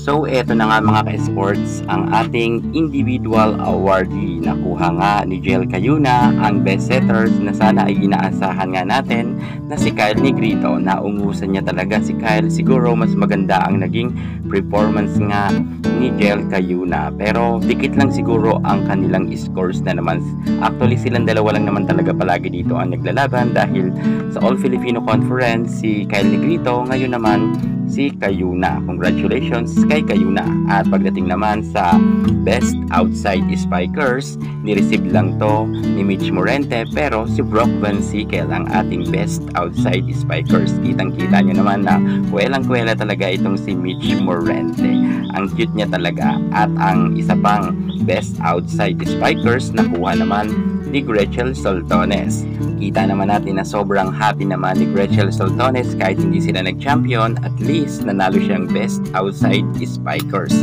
So eto na nga mga ka-sports, ang ating individual awardee. Nakuha nga ni Jel Cayuna ang best setters na sana ay inaasahan nga natin na si Kyle Negrito. Naungusan niya talaga si Kyle. Siguro mas maganda ang naging performance nga ni Jel Cayuna. Pero dikit lang siguro ang kanilang scores na naman. Actually silang dalawa lang naman talaga palagi dito ang naglalaban dahil sa All Filipino Conference si Kyle Negrito, ngayon naman si Cayuna. Congratulations kay Cayuna. At pagdating naman sa Best Outside Spikers, ni-receive lang to ni Mitch Morente, pero si Brock Van Sickle ang ating Best Outside Spikers. Kitang-kita nyo naman na kuwelang-kuwela talaga itong si Mitch Morente. Ang cute niya talaga. At ang isa pang Best Outside Spikers nakuha naman ni Gretchen Soltones. Kita naman natin na sobrang happy naman ni Gretchen Soltones kahit hindi sila nag-champion, at least nanalo siyang Best Outside Spikers.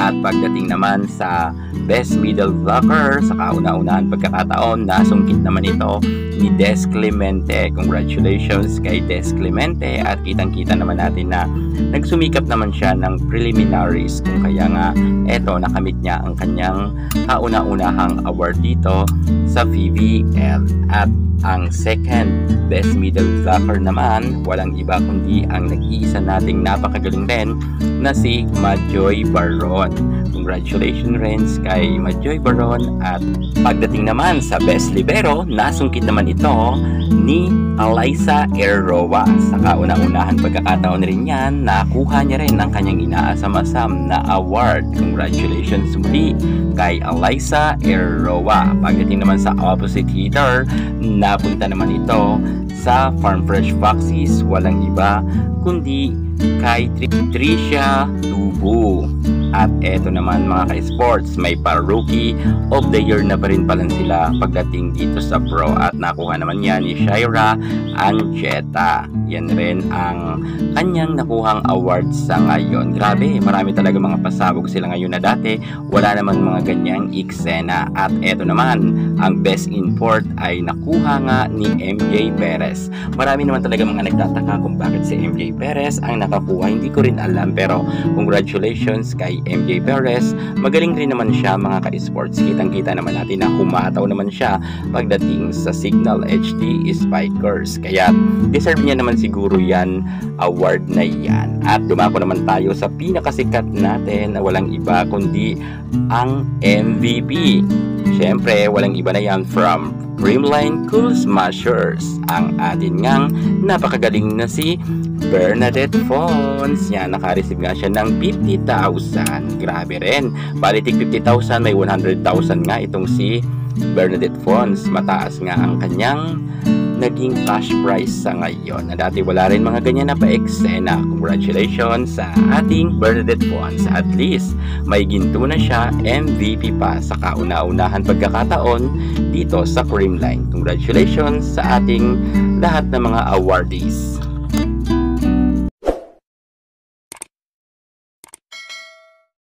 At pagdating naman sa Best Middle Blocker, sa kauna-unahan pagkakataon, nasungkit naman ito ni Des Clemente. Congratulations kay Des Clemente. At kitang-kita naman natin na nagsumikap naman siya ng preliminaries, kung kaya nga eto nakamit niya ang kanyang kauna-unahang award dito sa PVL. At ang second Best Middle Blocker naman, walang iba kundi ang nag-iisa nating napakagaling rin na si Majoy Baron. Congratulations rin kay Majoy Baron. At pagdating naman sa Best Libero, nasungkit naman ito ni Alyssa Eroa. Sa kauna-unahan pagkakataon rin yan, nakuha niya rin ang kanyang inaasam-asam na award. Congratulations muli kay Alyssa Eroa. Pagdating naman sa opposite hitter, napunta naman ito sa Farm Fresh Foxes, walang iba kundi kay Tricia Tubu. At eto naman mga ka-sports, may pa-rookie of the year na pa rin pala sila pagdating dito sa pro, at nakuha naman yan ni Shaira Ancheta. Yan rin ang kanyang nakuhang awards sa ngayon. Grabe, marami talaga mga pasabog sila ngayon na dati wala naman mga ganyang eksena. At eto naman, ang best import ay nakuha nga ni MJ Perez. Marami naman talaga mga nagtataka kung bakit si MJ Perez ang nakakuha. Hindi ko rin alam, pero congratulations kay MJ Perez. Magaling rin naman siya mga ka-sports. Kitang-kita naman natin na humataw naman siya pagdating sa Signal HD Spikers. Kaya deserve niya naman siguro yan award na yan. At dumako naman tayo sa pinakasikat natin na walang iba kundi ang MVP. Siyempre, walang iba na yan from Creamline Cool Smashers, ang atin ngang napakagaling na si Bernadette Fons. Yan, naka-receive nga siya ng 50,000. Grabe rin. Balitig 50,000, may 100,000 nga itong si Bernadette Fons. Mataas nga ang kanyang naging cash prize sa ngayon, na dati wala rin mga ganyan na pa-eksena. Congratulations sa ating Bernadette Fons. At least may ginto na siya, MVP pa sa kauna-unahan pagkakataon dito sa Creamline. Congratulations sa ating lahat ng mga awardees.